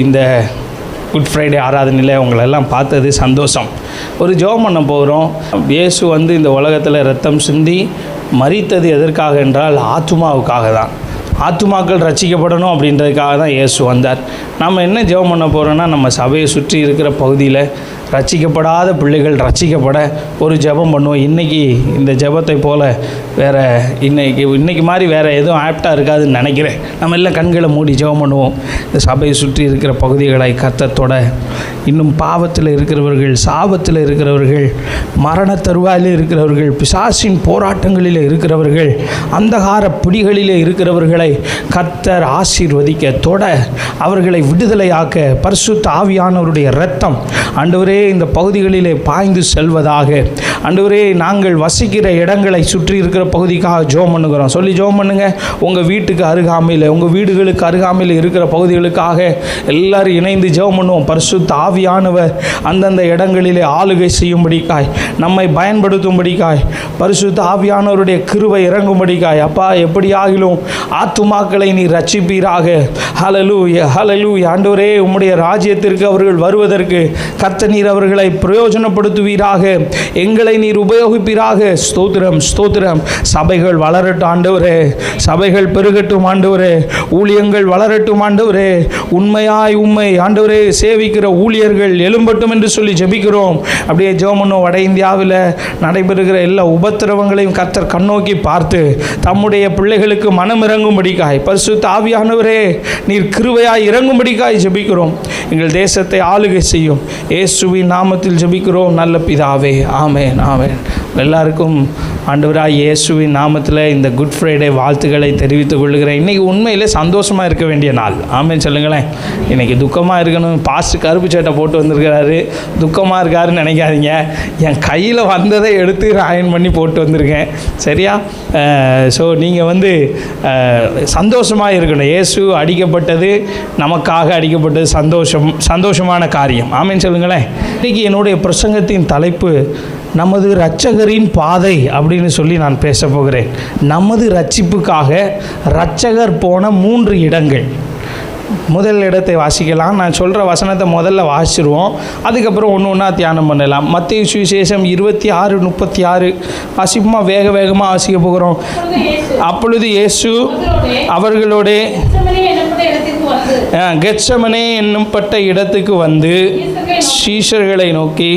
இந்த good Friday ஆராதனையில் உங்களெல்லாம் பார்த்தது சந்தோஷம். ஒரு ஜெபம் பண்ண போகிறோம். இயேசு இந்த உலகத்தில் ரத்தம் சிந்தி மரித்தது எதற்காக என்றால் ஆத்துமாவுக்காக தான். ஆத்துமாக்கள் ரட்சிக்கப்படணும் அப்படின்றதுக்காக தான் இயேசு வந்தார். நம்ம என்ன ஜெபம் பண்ண போகிறோன்னா, நம்ம சபையை சுற்றி இருக்கிற பகுதியில் ரட்சிக்கப்படாத பிள்ளைகள் ரட்சிக்கப்பட ஒரு ஜெபம் பண்ணுவோம். இன்றைக்கி இந்த ஜெபத்தை போல் வேறு இன்றைக்கி மாதிரி வேறு எதுவும் ஆப்டாக இருக்காதுன்னு நினைக்கிறேன். நம்ம எல்லாம் கண்களை மூடி ஜெபம் பண்ணுவோம். இந்த சபையை சுற்றி இருக்கிற பகுதிகளை கர்த்தத்தோட, இன்னும் பாவத்தில் இருக்கிறவர்கள், சாபத்தில் இருக்கிறவர்கள், மரண தருவாயில் இருக்கிறவர்கள், பிசாசின் போராட்டங்களில் இருக்கிறவர்கள், அந்தகார பிடிகளிலே இருக்கிறவர்களை கர்த்தர் ஆசீர்வதிக்க, தொட, அவர்களை விடுதலையாக்க பரிசுத்த ஆவியானவருடைய இரத்தம் ஆண்டவரே இந்த பகுதிகளிலே பாய்ந்து செல்வதாக. ஆண்டவரே, நாங்கள் வசிக்கிற இடங்களை சுற்றி இருக்கிற பகுதிக்காக ஜெபம் பண்ணுகிறோம். சொல்லி ஜெபம் பண்ணுங்க. உங்கள் வீட்டுக்கு அருகாமையில், உங்கள் வீடுகளுக்கு அருகாமையில் இருக்கிற பகுதிகளுக்காக எல்லாரும் இணைந்து ஜெபம் பண்ணுவோம். பரிசுத்த ஆவியானவர் அந்தந்த இடங்களிலே ஆளுகை செய்யும்படிக்காய், நம்மை பயன்படுத்தும்படிக்காய், பரிசுத்த ஆவியானவருடைய கிருபை இறங்கும்படிக்காய். அப்பா, எப்படியாகிலும் ஆத்துமாக்களை நீ ரட்சிப்பீராக. ஹல்லேலூயா, ஹல்லேலூயா. ஆண்டவரே, உம்முடைய ராஜ்யத்திற்கு அவர்கள் வருவதற்கு கர்த்தர் நீர் அவர்களை பிரயோஜனப்படுத்துவீராக. எங்களை நீர் உபயோகிப்பீராக. ஸ்தோத்திரம், ஸ்தோத்திரம். சபைகள் வளரட்டும் ஆண்டவரே, சபைகள் பெருகட்டும் ஆண்டவரே, ஊழியங்கள் வளரட்டும் ஆண்டவரே. உண்மையாய் உண்மை ஆண்டவரே சேவிக்கிற ஊழியர்கள் எழும்பட்டும் என்று சொல்லி ஜெபிக்கிறோம். அப்படியே ஜெபம் பண்ணுவோம். வட இந்தியாவில் நடைபெறுகிற எல்லா உபத்திரவங்களையும் கர்த்தர் கண்ணோக்கி பார்த்து தம்முடைய பிள்ளைகளுக்கு மனம் இறங்கும்படிக்காய், பரிசுத்த ஆவியானவரே நீர் கிருபையாய் இறங்கும்படிக்காய் ஜெபிக்கிறோம். எங்கள் தேசத்தை ஆளுகை செய்யும். இயேசுவின் நாமத்தில் ஜெபிக்கிறோம் நல்ல பிதாவே. ஆமென், ஆமென். எல்லாருக்கும் ஆண்டவராய் இயேசுவின் நாமத்தில் இந்த குட் ஃப்ரைடே வாழ்த்துக்களை தெரிவித்துக் கொள்கிறேன். இன்றைக்கி உண்மையிலே சந்தோஷமாக இருக்க வேண்டிய நாள். ஆமென் சொல்லுங்களேன். இன்றைக்கி துக்கமாக இருக்கணும். பாஸ்ட் கருப்பு சட்டை போட்டு வந்திருக்கிறாரு, துக்கமாக இருக்காருன்னு நினைக்காதீங்க. என் கையில் வந்ததை எடுத்து அயன் பண்ணி போட்டு வந்திருக்கேன். சரியா? ஸோ நீங்கள் சந்தோஷமாக இருக்கணும். இயேசு அடிக்கப்பட்டது நமக்காக அடிக்கப்பட்டது சந்தோஷமான காரியம். ஆமென் சொல்லுங்களேன். இன்றைக்கி என்னுடைய பிரசங்கத்தின் தலைப்பு நமது இரட்சகரின் பாதை அப்படின்னு சொல்லி நான் பேச போகிறேன். நமது இரட்சிப்புக்காக இரட்சகர் போன 3 இடங்கள். முதல் இடத்தை வாசிக்கலாம். நான் சொல்கிற வசனத்தை முதல்ல வாசிச்சிருவோம், அதுக்கப்புறம் ஒன்று ஒன்றா தியானம் பண்ணலாம். மத்தேயு சுவிசேஷம் 26:36 வாசிப்புமா, வேகமாக வாசிக்க போகிறோம். அப்பொழுது இயேசு அவர்களோட கெத்செமனே என்னும்பட்ட இடத்துக்கு வந்து சீஷர்களை நோக்கி,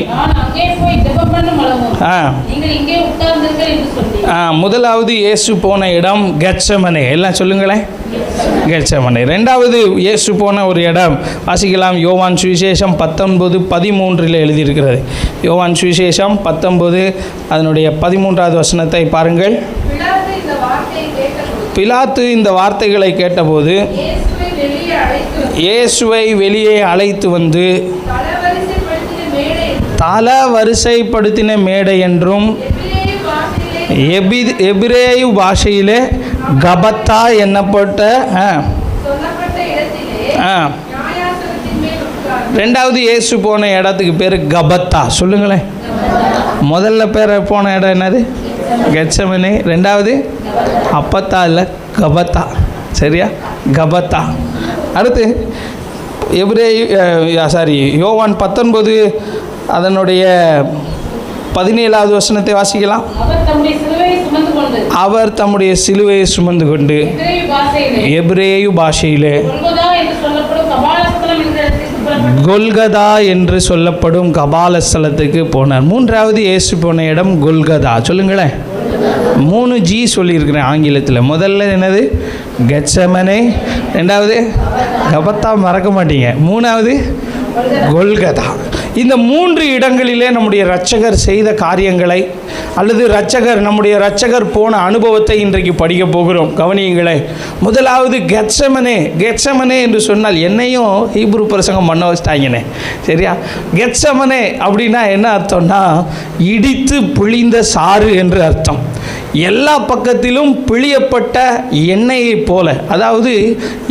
முதலாவது இயேசு போன இடம் கெத்செமனே. எல்லாம் சொல்லுங்களேன், கெத்செமனே. ரெண்டாவது இயேசு போன ஒரு இடம் வாசிக்கலாம். யோவான் சுவிசேஷம் 19:13 எழுதியிருக்கிறது. யோவான் சுவிசேஷம் 19 அதனுடைய 13வது வசனத்தை பாருங்கள். பிலாத்து இந்த வார்த்தைகளை கேட்டபோது இயேசுவை வெளியே அழைத்து வந்து தல வரிசைப்படுத்தின மேடை என்றும் எபிரேயு பாஷையிலே கபத்தா என்னப்பட்ட ரெண்டாவது இயேசு போன இடத்துக்கு பேர் கபத்தா. சொல்லுங்களேன். முதல்ல பேர் போன இடம் என்னது? கெத்செமனே. ரெண்டாவது அப்பத்தா இல்லை, கபத்தா. சரியா? கபத்தா. அடுத்து யோவான் 19 அதனுடைய 17வது வசனத்தை வாசிக்கலாம். அவர் தம்முடைய சிலுவையை சுமந்து கொண்டு எபிரேயு பாஷையிலே கொல்கதா என்று சொல்லப்படும் கபால ஸ்தலத்துக்கு போனார். 3வது இயேசு போன இடம் கொல்கதா. சொல்லுங்களேன். 3G சொல்லியிருக்கிறேன் ஆங்கிலத்தில். முதல்ல என்னது? கெத்செமனே. ரெண்டாவது கபத்தா, மறக்க மாட்டீங்க. 3வது கொல்கதா. இந்த 3 இடங்களிலே நம்முடைய இரட்சகர் செய்த காரியங்களை அல்லது நம்முடைய இரட்சகர் போன அனுபவத்தை இன்றைக்கு படிக்க போகிறோம். கவனியுங்களே. முதலாவது கெத்செமனே. கெத்செமனே என்று சொன்னால் என்னையும் ஹீப்ரு பிரசங்கம் பண்ண வச்சிட்டாங்கண்ணே. சரியா? கெத்செமனே அப்படின்னா என்ன அர்த்தம்னா, இடித்து பிழிந்த சாறு என்று அர்த்தம். எல்லா பக்கத்திலும் பிழியப்பட்ட எண்ணெயைப் போல. அதாவது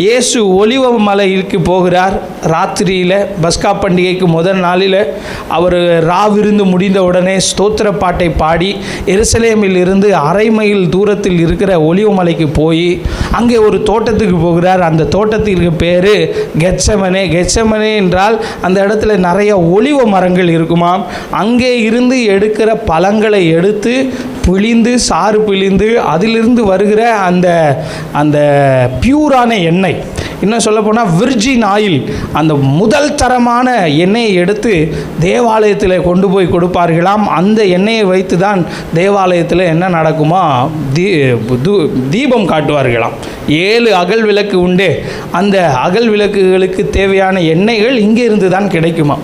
இயேசு ஒலிவ மலைக்கு போகிறார். ராத்திரியில் பஸ்கா பண்டிகைக்கு முதல் நாளில் அவர் ராவிருந்து முடிந்த உடனே ஸ்தோத்திர பாட்டை பாடி எருசலேமில் இருந்து 1/2 மைல் தூரத்தில் இருக்கிற ஒலிவ மலைக்கு போய் அங்கே ஒரு தோட்டத்துக்கு போகிறார். அந்த தோட்டத்திற்கு பேர் கெத்செமனே. கெத்செமனே என்றால் அந்த இடத்துல நிறைய ஒலிவ மரங்கள் இருக்குமாம். அங்கே இருந்து எடுக்கிற பழங்களை எடுத்து பிழிந்து சாறு பிழிந்து அதிலிருந்து வருகிற அந்த பியூரான எண்ணெய், இன்னும் சொல்லப்போனால் விர்ஜின் ஆயில், அந்த முதல் தரமான எண்ணெயை எடுத்து தேவாலயத்தில் கொண்டு போய் கொடுப்பார்களாம். அந்த எண்ணெயை வைத்து தான் தேவாலயத்தில் என்ன நடக்குமா, தீபம் காட்டுவார்களாம். 7 அகல் விளக்கு உண்டு. அந்த அகல் விளக்குகளுக்கு தேவையான எண்ணெய்கள் இங்கே இருந்து தான் கிடைக்குமா.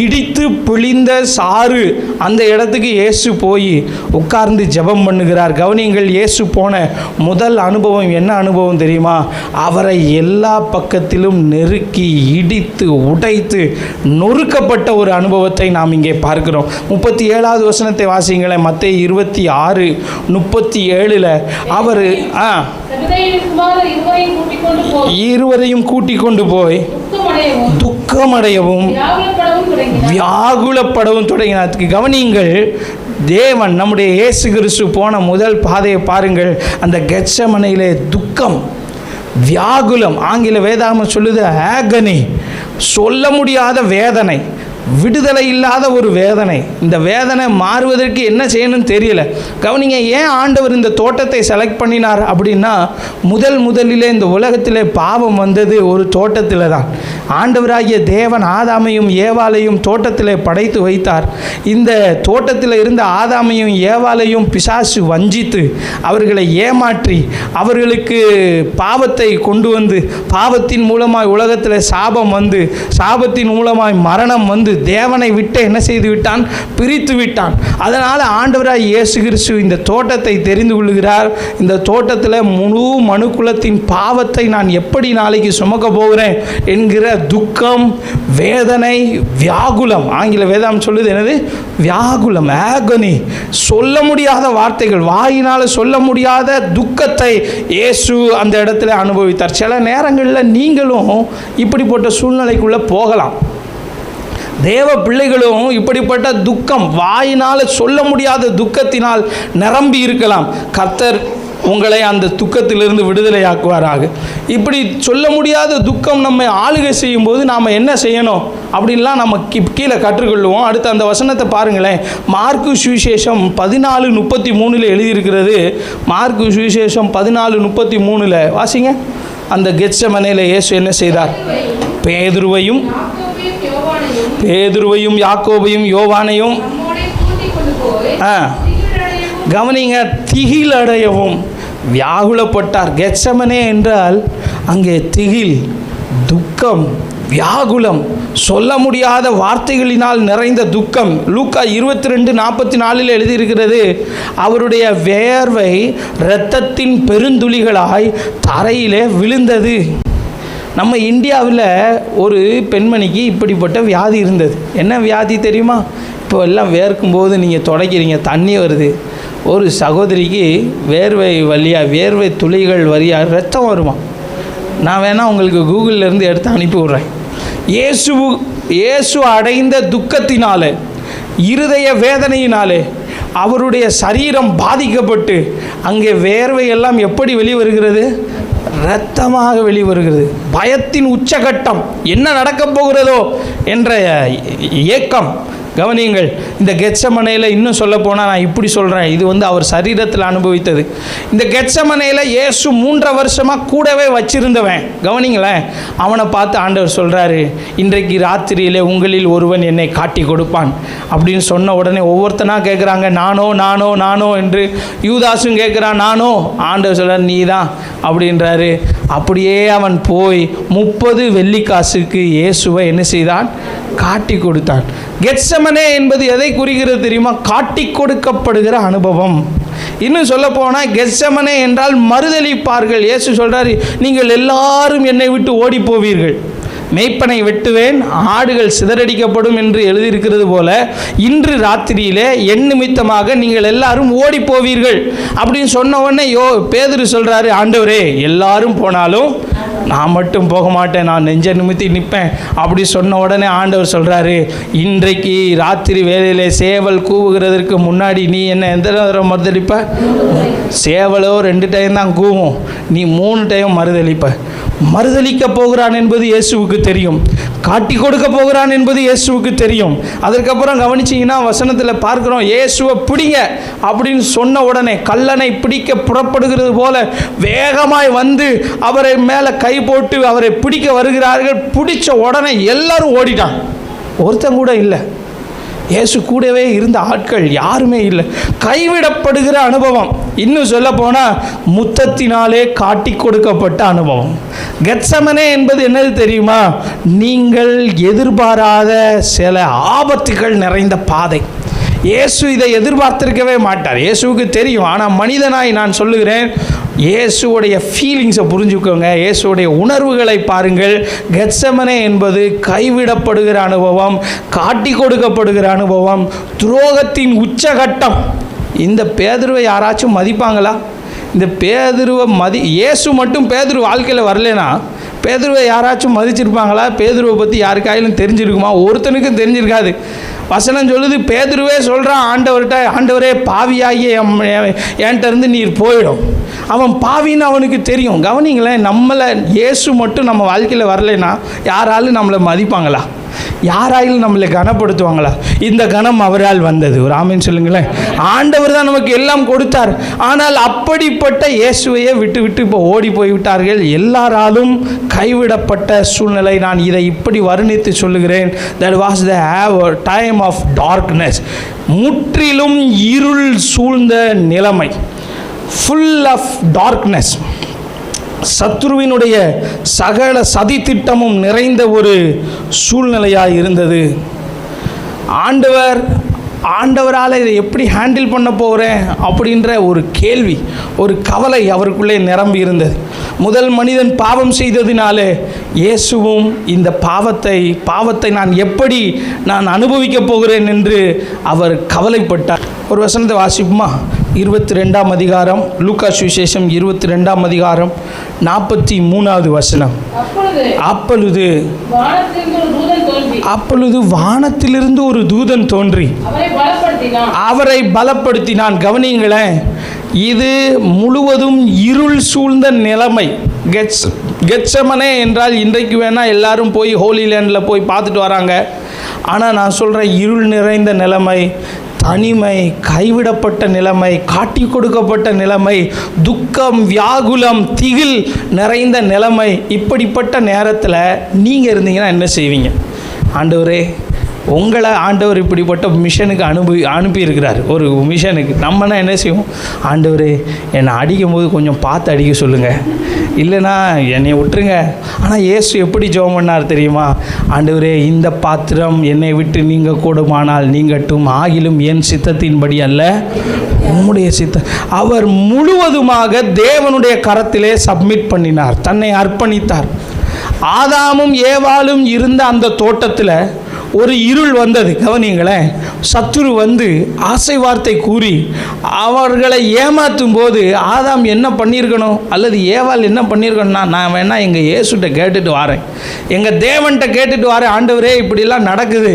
இடித்து பிழிந்த சாறு அந்த இடத்துக்கு இயேசு போய் உட்கார்ந்து ஜெபம் பண்ணுகிறார். கவனியங்கள், இயேசு போன முதல் அனுபவம் என்ன அனுபவம் தெரியுமா? அவரை எல்லா பக்கத்திலும் நெருக்கி இடித்து உடைத்து நொறுக்கப்பட்ட ஒரு அனுபவத்தை நாம் இங்கே பார்க்கிறோம். 37வது வசனத்தை வாசிங்களேன். மத்தேயு 26:37 அவர் இருவரையும் கூட்டிக் கொண்டு போய் துக்கமடையவும் வியாகுலப்படவும் தொடங்கினார். கவனியுங்கள், தேவன் நம்முடைய இயேசு கிறிஸ்து போன முதல் பாதையை பாருங்கள். அந்த கெத்செமனையிலே துக்கம், வியாகுலம், ஆங்கில வேதாகமம் சொல்லுது ஆகனி, சொல்ல முடியாத வேதனை, விடுதலை இல்லாத ஒரு வேதனை. இந்த வேதனை மாறுவதற்கு என்ன செய்யணும்னு தெரியல. கவனிங்க, ஏன் ஆண்டவர் இந்த தோட்டத்தை செலக்ட் பண்ணினார் அப்படின்னா, முதலிலே இந்த உலகத்திலே பாவம் வந்தது ஒரு தோட்டத்தில் தான். ஆண்டவராகிய தேவன் ஆதாமையும் ஏவாளையும் தோட்டத்திலே படைத்து வைத்தார். இந்த தோட்டத்தில் இருந்த ஆதாமையும் ஏவாளையும் பிசாசு வஞ்சித்து அவர்களை ஏமாற்றி அவர்களுக்கு பாவத்தை கொண்டு வந்து, பாவத்தின் மூலமாய் உலகத்தில் சாபம் வந்து, சாபத்தின் மூலமாய் மரணம் வந்து தேவனை விட்டு என்ன செய்து விட்டான், பிரித்து விட்டான். அதனால் ஆண்டவராய் இயேசு கிறிஸ்து இந்த தோட்டத்தை தெரிந்து கொள்கிறார். இந்த தோட்டத்தில் முழு மனுக்குலத்தின் பாவத்தை நான் எப்படி நாளைக்கு சுமக்க போகிறேன் என்கிற துக்கம், வேதனை, வியாகுலம், ஆங்கில வேதாம் சொல்லுது என்னது, வியாகுலம், ஆகனி, சொல்ல முடியாத வார்த்தைகள், வாயினால் சொல்ல முடியாத துக்கத்தை இயேசு அந்த இடத்துல அனுபவித்தார். சில நேரங்களில் நீங்களும் இப்படிப்பட்ட சூழ்நிலைக்குள்ளே போகலாம். தேவ பிள்ளைகளும் இப்படிப்பட்ட துக்கம், வாயினால் சொல்ல முடியாத துக்கத்தினால் நிரம்பி இருக்கலாம். கர்த்தர் உங்களை அந்த துக்கத்திலிருந்து விடுதலையாக்குவாராக. இப்படி சொல்ல முடியாத துக்கம் நம்மை ஆளுகை செய்யும் போது நாம் என்ன செய்யணும் அப்படின்லாம் நம்ம கீழே கற்றுக்கொள்வோம். அடுத்து அந்த வசனத்தை பாருங்களேன். மார்க்கு சுவிசேஷம் 14:33 எழுதியிருக்கிறது. மார்க்கு சுவிசேஷம் 14:33 வாசிங்க. அந்த கெத்செமனேல இயேசு என்ன செய்தார்? பேதுருவையும் யாக்கோபையும் யோவானையும் கவனிங்க, திகிலடையவும் வியாகுலப்பட்டார். கெத்செமனே என்றால் அங்கே திகில், துக்கம், வியாகுலம், சொல்ல முடியாத வார்த்தைகளினால் நிறைந்த துக்கம். லூக்கா 22:44 எழுதியிருக்கிறது. அவருடைய வேர்வை இரத்தத்தின் பெருந்துளிகளாய் தரையிலே விழுந்தது. நம்ம இந்தியாவில் ஒரு பெண்மணிக்கு இப்படிப்பட்ட வியாதி இருந்தது. என்ன வியாதி தெரியுமா? இப்போ எல்லாம் வேர்க்கும்போது நீங்கள் துடைக்கிறீங்க, தண்ணி வருது. ஒரு சகோதரிக்கு வேர்வை வழியாக, வேர்வை துளிகள் வழியாக ரத்தம் வருமா. நான் வேணால் உங்களுக்கு கூகுளிலேருந்து எடுத்து அனுப்பி விட்றேன். இயேசு அடைந்த துக்கத்தினாலே, இருதய வேதனையினாலே அவருடைய சரீரம் பாதிக்கப்பட்டு அங்கே வேர்வை எல்லாம் எப்படி வெளிவருகிறது? இரத்தமாக வெளிவருகிறது. பயத்தின் உச்சகட்டம், என்ன நடக்கப் போகிறதோ என்ற ஏக்கம். கவனியுங்கள், இந்த கெத்செமனேல இன்னும் சொல்ல போனால், நான் இப்படி சொல்கிறேன், இது அவர் சரீரத்தில் அனுபவித்தது. இந்த கெத்செமனேல இயேசு 3 வருஷமாக கூடவே வச்சிருந்தவன். கவனிங்களேன், அவனை பார்த்து ஆண்டவர் சொல்கிறாரு, இன்றைக்கு ராத்திரியிலே உங்களில் ஒருவன் என்னை காட்டி கொடுப்பான் அப்படின்னு சொன்ன உடனே ஒவ்வொருத்தனாக கேட்குறாங்க, நானோ என்று. யூதாசும் கேட்குறான், நானோ. ஆண்டவர் சொல்கிறார், நீ தான் அப்படின்றாரு. அப்படியே அவன் போய் 30 வெள்ளிக்காசுக்கு இயேசுவை என்ன செய்தான்? காட்டி கொடுத்தான். கெத்செமனே என்பது எதை குறிக்கிறது தெரியுமா? காட்டி கொடுக்கப்படுகிற அனுபவம். இன்னும் சொல்ல போனால் கெத்செமனே என்றால் மறுதலிப்பார்கள். இயேசு சொல்கிறார், நீங்கள் எல்லாரும் என்னை விட்டு ஓடி போவீர்கள். மேய்ப்பனை வெட்டுவேன், ஆடுகள் சிதறடிக்கப்படும் என்று எழுதியிருக்கிறது போல இன்று ராத்திரியிலே என் நிமித்தமாக நீங்கள் எல்லாரும் ஓடி போவீர்கள் அப்படின்னு சொன்ன உடனே பேதுரு சொல்றாரு, ஆண்டவரே எல்லாரும் போனாலும் நான் மட்டும் போக மாட்டேன், நான் நெஞ்ச நிமித்தி நிற்பேன் அப்படி சொன்ன உடனே ஆண்டவர் சொல்கிறாரு, இன்றைக்கு ராத்திரி வேலையில் சேவல் கூவுகிறதற்கு முன்னாடி நீ என்ன எந்த நேரம் மறுதளிப்ப? சேவலோ 2 டைம் தான் கூவும், நீ 3 டைம் மறுதளிப்ப. மறுதளிக்க போகிறான் என்பது இயேசுவுக்கு தெரியும், காட்டி கொடுக்க போகிறான் என்பது இயேசுவுக்கு தெரியும். அதற்கப்புறம் கவனிச்சிங்கன்னா வசனத்தில் பார்க்குறோம், இயேசுவை பிடிங்க அப்படின்னு சொன்ன உடனே கல்லனை பிடிக்க புறப்படுகிறது போல வேகமாய் வந்து அவரை மேலே கை போட்டு அவரை பிடிக்க வருகிறார்கள். பிடிச்ச உடனே எல்லாரும் ஓடிட்டான், ஒருத்தன் கூட இல்லை. இயேசு கூடவே இருந்த ஆட்கள் யாருமே இல்லை. கைவிடப்படுகிற அனுபவம், இன்னும் சொல்ல போனால் முத்தத்தினாலே காட்டி கொடுக்கப்பட்ட அனுபவம். கெத்சமனே என்பது என்னது தெரியுமா? நீங்கள் எதிர்பாராத சில ஆபத்துகள் நிறைந்த பாதை. இயேசு இதை எதிர்பார்த்திருக்கவே மாட்டார், இயேசுவுக்கு தெரியும். ஆனால் மனிதனாய் நான் சொல்லுகிறேன், இயேசுடைய ஃபீலிங்ஸை புரிஞ்சுக்கோங்க, இயேசுடைய உணர்வுகளை பாருங்கள். கெத்சமனே என்பது கைவிடப்படுகிற அனுபவம், காட்டி கொடுக்கப்படுகிற அனுபவம், துரோகத்தின் உச்சகட்டம். இந்த பேதுருவை யாராச்சும் மதிப்பாங்களா? இந்த பேதுருவை இயேசு மட்டும் பேதுரு வாழ்க்கையில் வரலனா பேதுருவை யாராச்சும் மதிச்சிருப்பாங்களா? பேதுருவை பற்றி யாருக்காயிலும் தெரிஞ்சிருக்குமா? ஒருத்தனுக்கும் தெரிஞ்சிருக்காது. வசனம் சொல்லுது, பேதுருவே சொல்கிறான் ஆண்டவர்கிட்ட, ஆண்டவரே பாவியாகிய என்கிட்ட இருந்து நீர் போயிடும். அவன் பாவின்னு அவனுக்கு தெரியும். கவனிங்களேன், நம்மளை இயேசு மட்டும் நம்ம வாழ்க்கையில் வரலைன்னா யாராலும் நம்மளை மதிப்பாங்களா? யாராலும் நம்மளை கனப்படுத்துவாங்களா? இந்த கனம் அவரால் வந்தது. ஒரு ஆமீன் சொல்லுங்களேன். ஆண்டவர் தான் நமக்கு எல்லாம் கொடுத்தார். ஆனால் அப்படிப்பட்ட இயேசுவையே விட்டு விட்டு இப்போ ஓடி போய்விட்டார்கள். எல்லாராலும் கைவிடப்பட்ட சூழ்நிலை. நான் இதை இப்படி வர்ணித்து சொல்லுகிறேன், that was the time of darkness. முற்றிலும் இருள் சூழ்ந்த நிலைமை, full of darkness. சத்துருவினுடைய சகல சதி திட்டமும் நிறைந்த ஒரு சூழ்நிலையாக இருந்தது. ஆண்டவரால் இதை எப்படி ஹேண்டில் பண்ண போகிறேன் அப்படின்ற ஒரு கேள்வி, ஒரு கவலை அவருக்குள்ளே நிரம்பி இருந்தது. முதல் மனிதன் பாவம் செய்ததினாலே இயேசுவும் இந்த பாவத்தை நான் எப்படி அனுபவிக்கப் போகிறேன் என்று அவர் கவலைப்பட்டார். ஒரு வசனத்தை வாசிப்புமா? 22ஆம் அதிகாரம், லூக்கா சுவிசேஷம் 22ஆம் அதிகாரம் 43வது வசனம். அப்பொழுது வானத்திலிருந்து ஒரு தூதன் தோன்றி அவரை பலப்படுத்தினான். கவனிங்களேன், இது முழுவதும் இருள் சூழ்ந்த நிலைமை. கெத்சமனே என்றால் இன்றைக்கு வேணால் எல்லாரும் போய் ஹோலி லேண்டில் போய் பார்த்துட்டு வராங்க. ஆனால் நான் சொல்கிறேன், இருள் நிறைந்த நிலைமை, தனிமை, கைவிடப்பட்ட நிலைமை, காட்டி கொடுக்கப்பட்ட நிலைமை, துக்கம், வியாகுலம், திகில் நிறைந்த நிலைமை. இப்படிப்பட்ட நேரத்தில் நீங்கள் இருந்தீங்கன்னா என்ன செய்வீங்க? ஆண்டவரே, உங்களை ஆண்டவர் இப்படிப்பட்ட மிஷனுக்கு அனுப்பியிருக்கிறார், ஒரு மிஷனுக்கு. நம்மனா என்ன செய்வோம்? ஆண்டவரே, என்னை அடிக்கும் போது கொஞ்சம் பார்த்து அடிக்க சொல்லுங்கள், இல்லைனா என்னை விட்டுருங்க. ஆனால் இயேசு எப்படி ஜெபம் பண்ணார் தெரியுமா? ஆண்டவரே, இந்த பாத்திரம் என்னை விட்டு நீங்கள் கூடுமானால் நீங்கட்டும், ஆகிலும் என் சித்தத்தின்படி அல்ல உம்முடைய சித்தம். அவர் முழுவதுமாக தேவனுடைய கரத்திலே சப்மிட் பண்ணினார், தன்னை அர்ப்பணித்தார். ஆதாமும் ஏவாளும் இருந்த அந்த தோட்டத்தில் ஒரு இருள் வந்தது. கவனிங்களேன், சத்துரு வந்து ஆசை வார்த்தை கூறி அவர்களை ஏமாற்றும் போது ஆதாம் என்ன பண்ணியிருக்கணும், அல்லது ஏவாள் என்ன பண்ணியிருக்கணும்னா, நான் வேணா எங்கள் இயேசுகிட்ட கேட்டுட்டு வரேன், எங்கள் தேவன்கிட்ட கேட்டுட்டு வரேன், ஆண்டவரே இப்படிலாம் நடக்குது,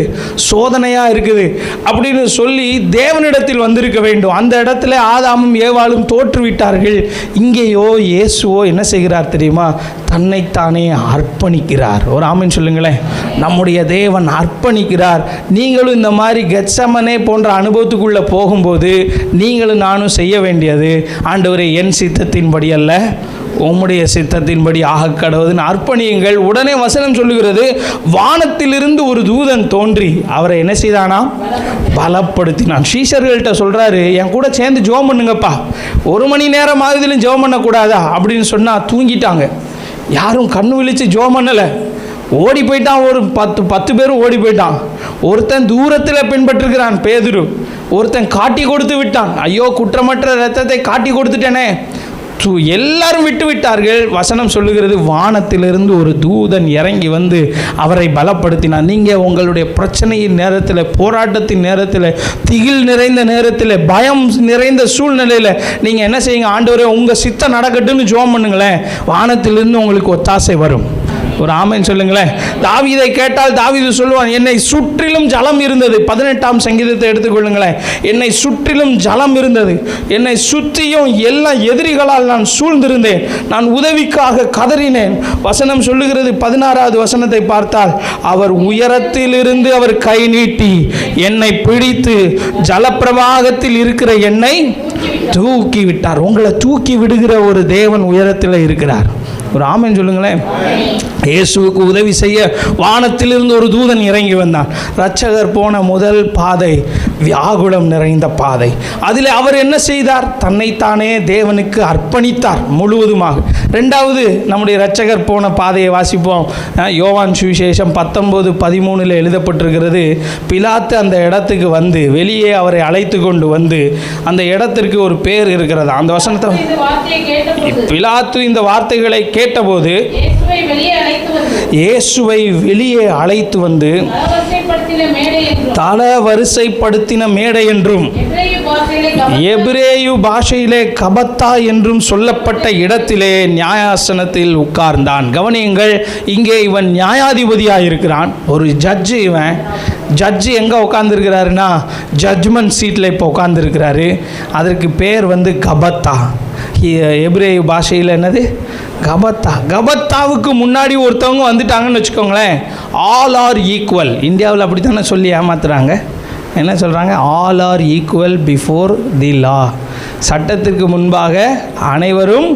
சோதனையாக இருக்குது அப்படின்னு சொல்லி தேவனிடத்தில் வந்திருக்க வேண்டும். அந்த இடத்துல ஆதாமும் ஏவாளும் தோற்றுவிட்டார்கள். இங்கேயோ இயேசுவோ என்ன செய்கிறார் தெரியுமா? தன்னைத்தானே அர்ப்பணிக்கிறார். ஒரு ஆமீன் சொல்லுங்களேன். நம்முடைய தேவன் அர்ப்பணிக்கிறார். நீங்களும் இந்த மாதிரி கெத்சமனே போன்ற அனுபவத்துக்குள்ளே போகும்போது நீங்களும் நானும் செய்ய வேண்டியது, ஆண்டவரே, என் சித்தத்தின்படி அல்ல உம்முடைய சித்தத்தின்படி ஆக கடவுதுன்னு அர்ப்பணியுங்கள். உடனே வசனம் சொல்லுகிறது, வானத்திலிருந்து ஒரு தூதன் தோன்றி அவரை என்ன செய்தானா? பலப்படுத்தினான். சீஷர்கள்ட்ட சொல்கிறாரு, என் கூட சேர்ந்து ஜெபம் பண்ணுங்கப்பா, 1 மணி நேரம் ஆகுதுலையும் ஜெபம் பண்ணக்கூடாதா அப்படின்னு சொன்னால் தூங்கிட்டாங்க. யாரும் கண்ணு விழித்து ஜெபம் பண்ணலை, ஓடி போயிட்டான். ஒரு 10 பேரும் ஓடி போயிட்டான். ஒருத்தன் தூரத்தில் பின்பற்றுகிறான் பேதுரு, ஒருத்தன் காட்டி கொடுத்து விட்டான். ஐயோ, குற்றமற்ற இரத்தத்தை காட்டி கொடுத்துட்டேனே, எல்லாரும் விட்டு விட்டார்கள். வசனம் சொல்லுகிறது, வானத்திலிருந்து ஒரு தூதன் இறங்கி வந்து அவரை பலப்படுத்தினார். நீங்கள் உங்களுடைய பிரச்சனையின் நேரத்தில், போராட்டத்தின் நேரத்தில், திகில் நிறைந்த நேரத்தில், பயம் நிறைந்த சூழ்நிலையில் நீங்கள் என்ன செய்யுங்க, ஆண்டவரே உங்கள் சித்தம் நடக்கட்டும்னு ஜெபம் பண்ணுங்களேன். வானத்திலிருந்து உங்களுக்கு ஒத்தாசை வரும். ஒரு ஆமென் சொல்லுங்களேன். தாவீதை கேட்டால் தாவீது சொல்லுவான், என்னை சுற்றிலும் ஜலம் இருந்தது. 18ஆம் சங்கீதத்தை எடுத்துக்கொள்ளுங்களேன். என்னை சுற்றிலும் ஜலம் இருந்தது, என்னை சுற்றியும் எல்லா எதிரிகளால் நான் சூழ்ந்திருந்தேன், நான் உதவிக்காக கதறினேன். வசனம் சொல்லுகிறது, 16வது வசனத்தை பார்த்தால், அவர் உயரத்திலிருந்து அவர் கை நீட்டி என்னை பிடித்து ஜலப்பிரவாகத்தில் இருக்கிற என்னை தூக்கி விட்டார். உங்களை தூக்கி விடுகிற ஒரு தேவன் உயரத்தில் இருக்கிறார். ஒரு ஆமென் சொல்லுங்களேன். இயேசுவுக்கு உதவி செய்ய வானத்திலிருந்து ஒரு தூதன் இறங்கி வந்தான். இரட்சகர் போன முதல் பாதை வியாகுலம் நிறைந்த பாதை. அதில் அவர் என்ன செய்தார்? தன்னைத்தானே தேவனுக்கு அர்ப்பணித்தார் முழுவதுமாக. ரெண்டாவது, நம்முடைய இரட்சகர் போன பாதையை வாசிப்போம். யோவான் சுவிசேஷம் 19:13 எழுதப்பட்டிருக்கிறது. பிலாத்து அந்த இடத்துக்கு வந்து, வெளியே அவரை அழைத்து கொண்டு வந்து, அந்த இடத்திற்கு ஒரு பேர் இருக்கிறது. அந்த வசனத்தை, பிலாத்து இந்த வார்த்தைகளை கேட்டபோது இயேசுவை வெளியே அழைத்து வந்து தல வரிசைப்படுத்தின மேடை என்றும் எபிரேயு பாஷையிலே கபத்தா என்றும் சொல்லப்பட்ட இடத்திலே நியாயாசனத்தில் உட்கார்ந்தான். கவனியுங்கள், இங்கே இவன் நியாயாதிபதியாக இருக்கிறான். ஒரு ஜட்ஜு. இவன் ஜட்ஜு எங்கே உட்கார்ந்துருக்கிறாருன்னா ஜட்ஜ்மெண்ட் சீட்டில் இப்போ உட்கார்ந்துருக்கிறாரு. அதற்கு பேர் வந்து கபத்தா. எபிரேயு பாஷையில் என்னது? கபத்தா. கபத்தாவுக்கு முன்னாடி ஒருத்தவங்க வந்துட்டாங்கன்னு வச்சுக்கோங்களேன், ஆல் ஆர் ஈக்குவல். இந்தியாவில் அப்படி தானே சொல்லி ஏமாத்துறாங்க. என்ன சொல்கிறாங்க? All are equal before the law. சட்டத்திற்கு முன்பாக அனைவரும்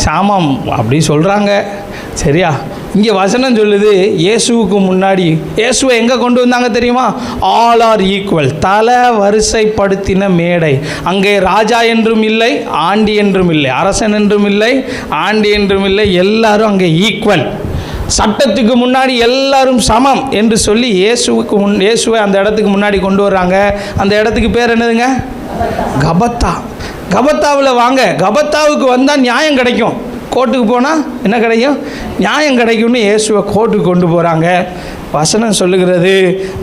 சமம் அப்படி சொல்கிறாங்க. சரியா? இங்கே வசனம் சொல்லுது, இயேசுவுக்கு முன்னாடி இயேசுவை எங்கே கொண்டு வந்தாங்க தெரியுமா? ஆல் ஆர் ஈக்குவல், தல வரிசைப்படுத்தின மேடை. அங்கே ராஜா என்றும் இல்லை, ஆண்டி என்றும் இல்லை, அரசன் என்றும் இல்லை, ஆண்டி என்றும் இல்லை, எல்லாரும் அங்கே ஈக்குவல். சட்டத்துக்கு முன்னாடி எல்லாரும் சமம் என்று சொல்லி இயேசுவை அந்த இடத்துக்கு முன்னாடி கொண்டு வர்றாங்க. அந்த இடத்துக்கு பேர் என்னதுங்க? கபத்தா. கபத்தாவில் வாங்க. கபத்தாவுக்கு வந்தால் நியாயம் கிடைக்கும். கோர்ட்டுக்கு போனால் என்ன கிடைக்கும்? நியாயம் கிடைக்கும்னு இயேசுவை கோர்ட்டுக்கு கொண்டு போகிறாங்க. வசனம் சொல்லுகிறது,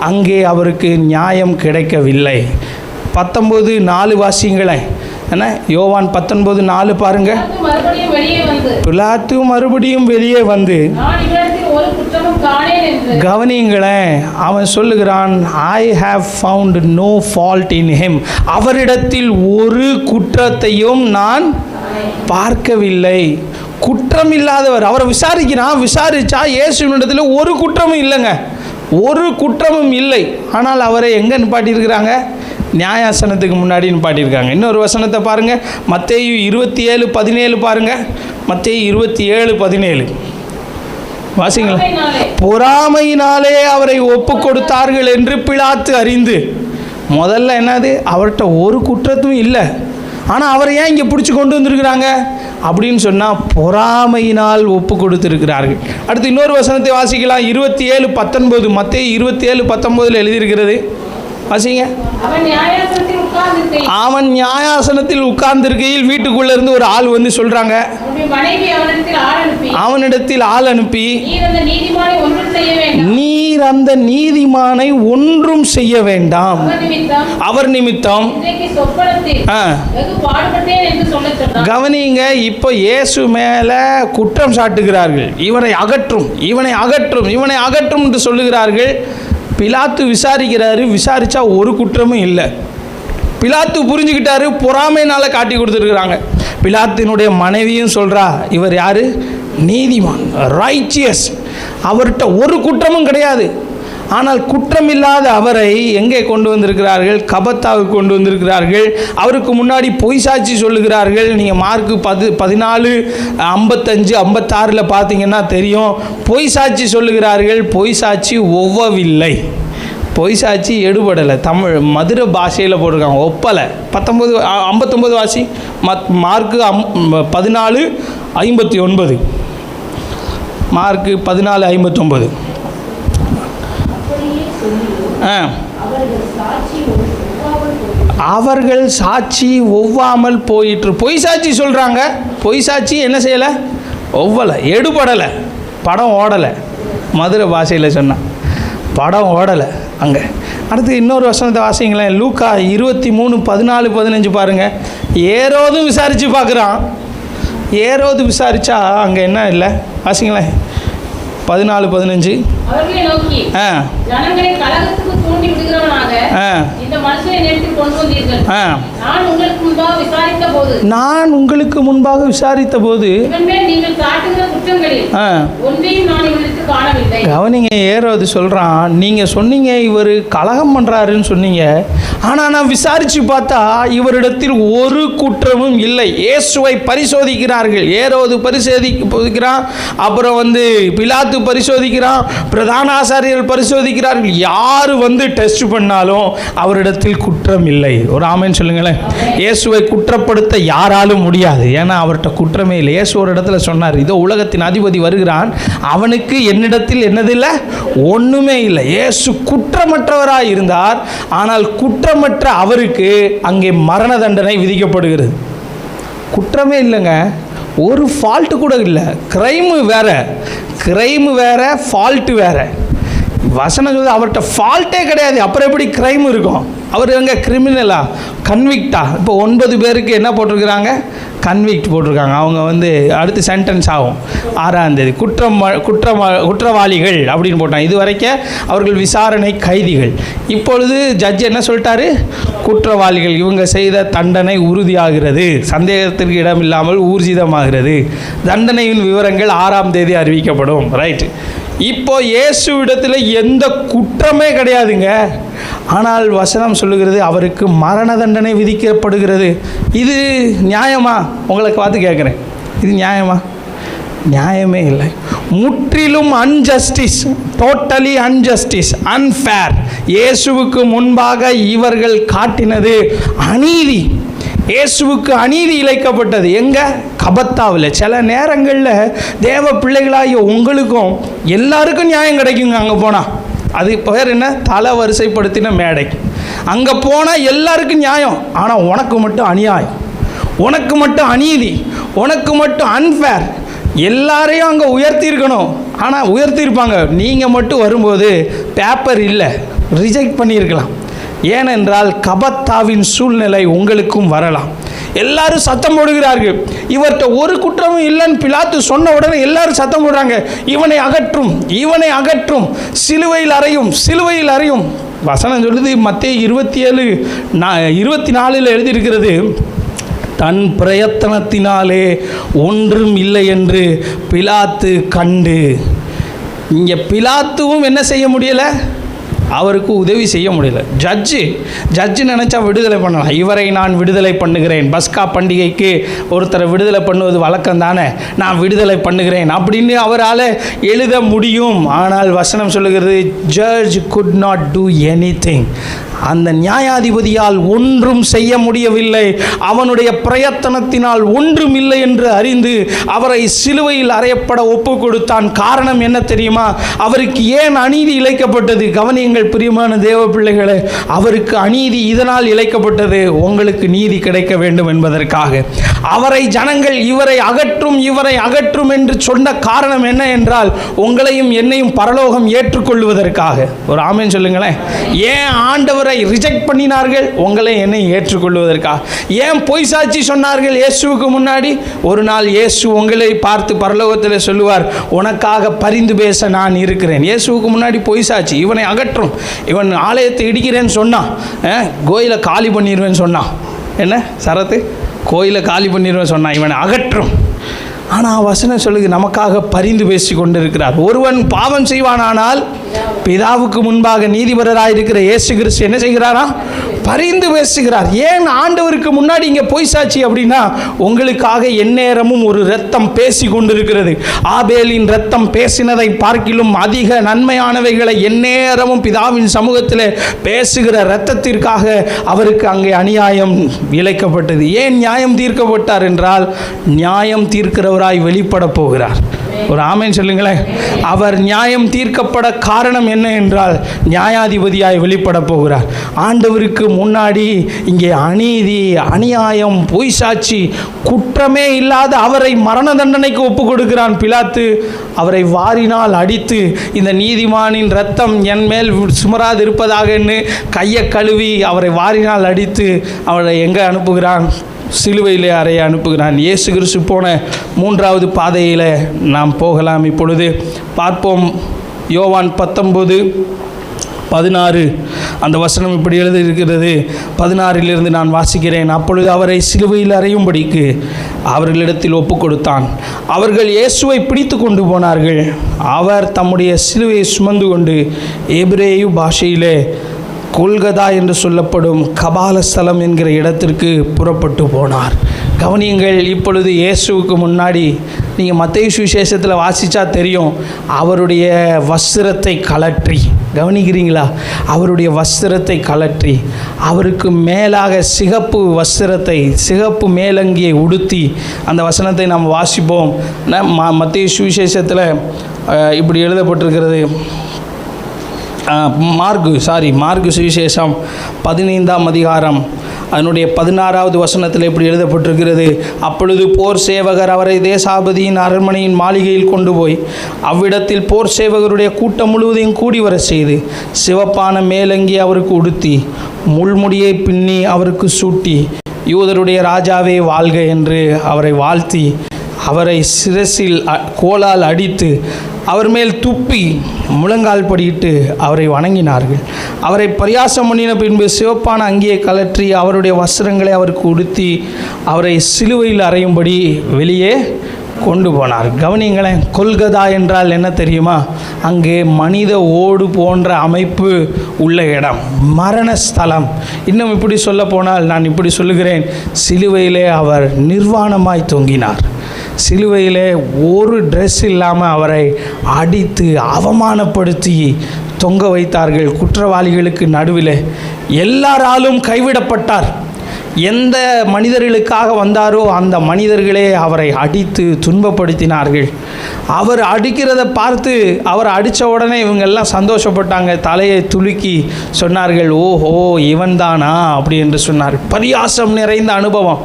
அங்கே அவருக்கு நியாயம் கிடைக்கவில்லை. 19:4 வாசிங்களேன். என்ன? யோவான் 19:4 பாருங்க. பிலாத்து மறுபடியும் வெளியே வந்து, கவனிங்களேன், அவன் சொல்லுகிறான், I have found no fault in him. அவரிடத்தில் ஒரு குற்றத்தையும் நான் பார்க்கவில்லை. குற்றம் இல்லாதவர். அவரை விசாரிக்கிறான். விசாரிச்சா இயேசுவினிடத்தில் ஒரு குற்றமும் இல்லைங்க, ஒரு குற்றமும் இல்லை. ஆனால் அவரை எங்கே நிப்பாட்டியிருக்கிறாங்க? நியாயாசனத்துக்கு முன்னாடி நிப்பாட்டியிருக்காங்க. இன்னொரு வசனத்தை பாருங்கள், மத்தேயு 27:17 பாருங்கள். மத்தேயு 27:17 வாசிங்களா. பொறாமையினாலே அவரை ஒப்பு கொடுத்தார்கள் என்று பிலாத்து அறிந்து. முதல்ல என்னது? அவர்கிட்ட ஒரு குற்றத்தும் இல்லை, ஆனால் அவரை ஏன் இங்கே பிடிச்சி கொண்டு வந்திருக்கிறாங்க அப்படின்னு சொன்னால் பொறாமையினால் ஒப்பு கொடுத்திருக்கிறார்கள். அடுத்து இன்னொரு வசனத்தை வாசிக்கலாம். 27:19 மத்தேயு 27:19 எழுதியிருக்கிறது. வாசிங்க. அவன் நியாயாசனத்தில் உட்கார்ந்திருக்கையில் வீட்டுக்குள்ள இருந்து ஒரு ஆள் வந்து சொல்றாங்க, அவனிடத்தில் ஆள் அனுப்பி, நீர் அந்த நீதிமானை ஒன்றும் செய்ய வேண்டாம், அவர் நிமித்தம். கவனிங்க, இப்போ இயேசு மேல குற்றம் சாட்டுகிறார்கள். இவனை அகற்றும், இவனை அகற்றும், இவனை அகற்றும் என்று சொல்லுகிறார்கள். பிலாத்து விசாரிக்கிறாரு. விசாரிச்சா ஒரு குற்றமும் இல்லை. பிலாத்து புரிஞ்சுக்கிட்டாரு, பொறாமையினால் காட்டி கொடுத்துருக்குறாங்க. பிலாத்தினுடைய மனைவியும் சொல்கிறா, இவர் யார்? நீதிமான், ரைச்சியஸ். அவர்கிட்ட ஒரு குற்றமும் கிடையாது. ஆனால் குற்றமில்லாத அவரை எங்கே கொண்டு வந்திருக்கிறார்கள்? கபத்தாவுக்கு கொண்டு வந்திருக்கிறார்கள். அவருக்கு முன்னாடி பொய் சாட்சி சொல்லுகிறார்கள். நீங்கள் மார்க்கு 14:55-56 பார்த்தீங்கன்னா தெரியும். பொய் சாட்சி சொல்லுகிறார்கள். பொய் சாட்சி ஒவ்வவில்லை, பொய் சாட்சி எடுபடலை. தமிழ் மதுரை பாஷையில் போட்டிருக்காங்க, ஒப்பலை. 59 வாசி. மார்க்கு 14:59. மார்க்கு 14:59. அவர்கள் சாட்சி ஒவ்வாமல் போயிற்று. பொய் சாட்சி சொல்கிறாங்க, பொய் சாட்சி என்ன செய்யலை, ஒவ்வலை, எடுபடலை, படம் ஓடலை. மதுரை பாஷையில் சொன்னான், படம் ஓடலை. அங்கே அடுத்து இன்னொரு வசனத்தை வாசிங்களேன். லூக்கா 23:14-15 பாருங்கள். ஏரோதும் விசாரித்து பார்க்குறான். ஏரோது விசாரித்தா அங்கே என்ன இல்லை, வாசிங்களேன். 14-15. அவர்களை நோக்கி, ஜனங்களை கலகத்துக்கு தூண்டி விடுகிறவனாக இந்த மனுஷனை நேரத்தில் கொண்டு வந்தீர்கள். நான் உங்களுக்கு முன்பாக விசாரித்த போது இவன் மேல் நீங்கள் காட்டுகிற குற்றங்களில் ஒன்றையும் நான் இவனுக்கு காணவில்லை. கவனிங்க, ஏரோது சொல்றான், நீங்க சொன்னீங்க இவர் கலகம் பண்றாருன்னு சொன்னீங்க, ஆனால் நான் விசாரிச்சு பார்த்தா இவரிடத்தில் ஒரு குற்றமும் இல்லை. இயேசுவை பரிசோதிக்கிறார்கள். ஏரோது பரிசோதிக்கிறான், அப்புறம் பிலாத்து பரிசோதிக்கிறான், பிரதான ஆசாரியர்கள் பரிசோதிக்கிறார்கள். யார் டெஸ்ட் பண்ணாலும் அவரிடத்தில் குற்றம் இல்லை. ஒரு ஆமென் சொல்லுங்களேன். இயேசுவை குற்றப்படுத்த யாராலும் முடியாது, ஏன்னா அவர்கிட்ட குற்றமே இல்லை. இயேசு ஒரு இடத்துல சொன்னார், இதோ உலகத்தின் அதிபதி வருகிறான், அவனுக்கு என்னிடத்தில் என்னதில்லை, ஒன்றுமே இல்லை. இயேசு குற்றமற்றவராக இருந்தார், ஆனால் குற்றமற்ற அவருக்கு அங்கே மரண தண்டனை விதிக்கப்படுகிறது. குற்றமே இல்லைங்க, ஒரு ஃபால்ட்டு கூட இல்லை. கிரைமு வேற ஃபால்ட்டு வேற. வசனம் சொல்லுது அவர்கிட்ட ஃபால்ட்டே கிடையாது, அப்புறம் எப்படி கிரைம் இருக்கும்? அவர் எங்கே கிரிமினலா, கன்விக்டா? இப்போ 9 பேருக்கு என்ன போட்டிருக்கிறாங்க, கன்விக்ட் போட்டிருக்காங்க. அவங்க அடுத்து சென்டென்ஸ் ஆகும் 6ஆம் தேதி. குற்றவாளிகள் அப்படின்னு போட்டாங்க. இது வரைக்கும் அவர்கள் விசாரணை கைதிகள். இப்பொழுது ஜட்ஜ் என்ன சொல்லிட்டாரு, குற்றவாளிகள். இவங்க செய்த தண்டனை உறுதியாகிறது, சந்தேகத்திற்கு இடமில்லாமல் ஊர்ஜிதமாகிறது. தண்டனையின் விவரங்கள் 6ஆம் தேதி அறிவிக்கப்படும். ரைட்டு. இப்போ இயேசுவிடத்தில் எந்த குற்றமே கிடையாதுங்க, ஆனால் வசனம் சொல்லுகிறது அவருக்கு மரண தண்டனை விதிக்கப்படுகிறது. இது நியாயமா? உங்களுக்கு பார்த்து கேட்குறேன், இது நியாயமா? நியாயமே இல்லை. முற்றிலும் அன்ஜஸ்டிஸ், டோட்டலி அன்ஜஸ்டிஸ், அன்ஃபேர். இயேசுவுக்கு முன்பாக இவர்கள் காட்டினது அநீதி. இயேசுவுக்கு அநீதி இழைக்கப்பட்டது எங்க? கபத்தாவில். சில நேரங்களில் தேவ பிள்ளைகளாகிய உங்களுக்கும் எல்லாருக்கும் நியாயம் கிடைக்குங்க. அங்கே போனால் அது பேர் என்ன, தலை வரிசைப்படுத்தின மேடை. அங்கே போனால் எல்லாருக்கும் நியாயம், ஆனால் உனக்கு மட்டும் அநியாயம், உனக்கு மட்டும் அநீதி, உனக்கு மட்டும் அன்ஃபேர். எல்லாரையும் அங்கே உயர்த்தியிருக்கணும், ஆனால் உயர்த்தியிருப்பாங்க. நீங்கள் மட்டும் வரும்போது பேப்பர் இல்லை, ரிஜெக்ட் பண்ணியிருக்கலாம். ஏனென்றால் கபத்தாவின் சூழ்நிலை உங்களுக்கும் வரலாம். எல்லாரும் சத்தம் போடுகிறார்கள், இவர்கிட்ட ஒரு குற்றமும் இல்லைன்னு பிலாத்து சொன்ன உடனே எல்லாரும் சத்தம் போடுறாங்க, இவனை அகற்றும், இவனை அகற்றும், சிலுவையில் அறையும், சிலுவையில் அறையும். வசனம் சொல்லுது, மத்தேயு 27:24 எழுதியிருக்கிறது, தன் பிரயத்தனத்தினாலே ஒன்றும் இல்லை என்று பிலாத்து கண்டு. இங்கே பிலாத்துவும் என்ன செய்ய முடியலை, அவருக்கு உதவி செய்ய முடியல. ஜட்ஜு நினச்சா விடுதலை பண்ணலாம். இவரை நான் விடுதலை பண்ணுகிறேன், பஸ்கா பண்டிகைக்கு ஒருத்தரை விடுதலை பண்ணுவது வழக்கம் தானே, நான் விடுதலை பண்ணுகிறேன் அப்படின்னு அவரால் எழுத முடியும். ஆனால் வசனம் சொல்லுகிறது, judge could not two anything. அந்த நியாயாதிபதியால் ஒன்றும் செய்ய முடியவில்லை. அவனுடைய பிரயத்தனத்தினால் ஒன்றும் இல்லை என்று அறிந்து அவரை சிலுவையில் அறையப்பட ஒப்பு கொடுத்தான். காரணம் என்ன தெரியுமா? அவருக்கு ஏன் அநீதி இழைக்கப்பட்டது? கவனியுங்கள் பிரியமான தேவ பிள்ளைகளே, அவருக்கு அநீதி இதனால் இழைக்கப்பட்டது, உங்களுக்கு நீதி கிடைக்க வேண்டும் என்பதற்காக. அவரை ஜனங்கள் இவரை அகற்றும், இவரை அகற்றும் என்று சொன்ன காரணம் என்ன என்றால், உங்களையும் என்னையும் பரலோகம் ஏற்றுக்கொள்வதற்காக. ஒரு ஆமென் சொல்லுங்களேன். ஏன் ஆண்டவர் ரிஜெக்ட் பண்ணினார்கள்? உங்களை என்னை ஏற்றுக்கொள்வதற்காக. ஏன் பொய் சாட்சி சொன்னார்கள் இயேசுவுக்கு முன்னாடி? ஒரு நாள் இயேசு உங்களை பார்த்து பரலோகத்தில் சொல்லுவார், உனக்காக பரிந்து பேச நான் இருக்கிறேன். இயேசுவுக்கு முன்னாடி பொய் சாட்சி, இவனை அகற்றும், இவன் ஆலயத்தை இடிக்கிறேன்னு சொன்னான், கோயிலை காலி பண்ணிடுவேன்னு சொன்னான். என்ன சரத்து, கோயிலை காலி பண்ணிடுவேன் சொன்னான், இவனை அகற்றும். ஆனால் வசனம் சொல்லுது, நமக்காக பரிந்து பேசி கொண்டிருக்கிறார். ஒருவன் பாவம் செய்வானானால் பிதாவுக்கு முன்பாக நீதிபரராக இருக்கிற இயேசு கிறிஸ்து என்ன செய்கிறாரா? பரிந்து பேசுகிறார். ஏன் ஆண்டவருக்கு முன்னாடி இங்கே பொய் சாட்சி அப்படின்னா, உங்களுக்காக எந்நேரமும் ஒரு இரத்தம் பேசி கொண்டிருக்கிறது. ஆபேலின் இரத்தம் பேசினதை பார்க்கிலும் அதிக நன்மையானவைகளை எந்நேரமும் பிதாவின் சமூகத்தில் பேசுகிற இரத்தத்திற்காக அவருக்கு அங்கே அநியாயம் இழைக்கப்பட்டது. ஏன் நியாயம் தீர்க்கப்பட்டார் என்றால், நியாயம் தீர்க்கிறவராய் வெளிப்பட போகிறார். ஒரு ஆமென் சொல்லுங்களேன். அவர் நியாயம் தீர்க்கப்பட காரணம் என்ன என்றால் நியாயாதிபதியாய் வெளிப்பட போகிறார். ஆண்டவருக்கு முன்னாடி இங்கே அநீதி, அநியாயம், பொய் சாட்சி, குற்றமே இல்லாத அவரை மரண தண்டனைக்கு ஒப்பு கொடுக்கிறான் பிலாத்து. அவரை வாரினால் அடித்து, இந்த நீதிமானின் இரத்தம் என் மேல் சுமராது இருப்பதாக என்று கையை கழுவி அவரை வாரினால் அடித்து அவரை எங்கே அனுப்புகிறான்? சிலுவையிலே அறைய அனுப்புகிறான். இயேசு கிறிஸ்து போன மூன்றாவது பாதையில் நாம் போகலாம். இப்பொழுது பார்ப்போம். யோவான் 19:16 அந்த வசனம் இப்படி எழுதியிருக்கிறது. 16 நான் வாசிக்கிறேன். அப்பொழுது அவரை சிலுவையில் அறையும்படிக்கு அவர்களிடத்தில் ஒப்பு கொடுத்தான். அவர்கள் இயேசுவை பிடித்து கொண்டு போனார்கள். அவர் தம்முடைய சிலுவையை சுமந்து கொண்டு எபிரேயு பாஷையிலே கொல்கதா என்று சொல்லப்படும் கபாலஸ்தலம் என்கிற இடத்திற்கு புறப்பட்டு போனார். கவனியுங்கள். இப்பொழுது இயேசுவுக்கு முன்னாடி நீங்கள் மத்தேயு சுவிசேஷத்தில் வாசித்தா தெரியும், அவருடைய வஸ்திரத்தை கலற்றி, கவனிக்கிறீங்களா? அவருடைய வஸ்திரத்தை கலற்றி அவருக்கு மேலாக சிகப்பு வஸ்திரத்தை, சிகப்பு மேலங்கியை உடுத்தி, அந்த வசனத்தை நாம் வாசிப்போம். மத்தேயு சுவிசேஷத்தில் இப்படி எழுதப்பட்டிருக்கிறது. மார்க்கு சுவிசேஷம் 15ஆம் அதிகாரம் அதனுடைய 16வது வசனத்தில் இப்படி எழுதப்பட்டிருக்கிறது. அப்பொழுது போர் சேவகர் அவரை தேசாபதியின் அரண்மனையின் மாளிகையில் கொண்டு போய் அவ்விடத்தில் போர் சேவகருடைய கூட்டம் முழுவதையும் கூடி வர செய்து சிவப்பான மேலங்கி அவருக்கு உடுத்தி முள்முடியை பின்னி அவருக்கு சூட்டி, யூதருடைய ராஜாவே வாழ்க என்று அவரை வாழ்த்தி, அவரை சிரசில் கோலால் அடித்து அவர் மேல் துப்பி முழங்கால் படியிட்டு அவரை வணங்கினார்கள். அவரை பரியாசம் பண்ணின பின்பு சிவப்பான அங்கியை கலற்றி அவருடைய வஸ்திரங்களை அவருக்கு உடுத்தி அவரை சிலுவையில் அறையும்படி வெளியே கொண்டு போனார். கவனிங்களேன். கொல்கதா என்றால் என்ன தெரியுமா? அங்கே மனித ஓடு போன்ற அமைப்பு உள்ள இடம், மரண ஸ்தலம். இன்னும் இப்படி சொல்ல போனால், நான் இப்படி சொல்லுகிறேன், சிலுவையிலே அவர் நிர்வாணமாய் தொங்கினார். சிலுவையிலே ஒரு ட்ரெஸ் இல்லாமல் அவரை அடித்து அவமானப்படுத்தி தொங்க வைத்தார்கள். குற்றவாளிகளுக்கு நடுவில் எல்லாராலும் கைவிடப்பட்டார். எந்த மனிதர்களுக்காக வந்தாரோ அந்த மனிதர்களே அவரை அடித்து துன்பப்படுத்தினார்கள். அவர் அடிக்கிறத பார்த்து, அவர் அடித்த உடனே இவங்கெல்லாம் சந்தோஷப்பட்டாங்க. தலையை துலுக்கி சொன்னார்கள், ஓஹோ இவன் தானா அப்படி என்று சொன்னார். பரியாசம் நிறைந்த அனுபவம்,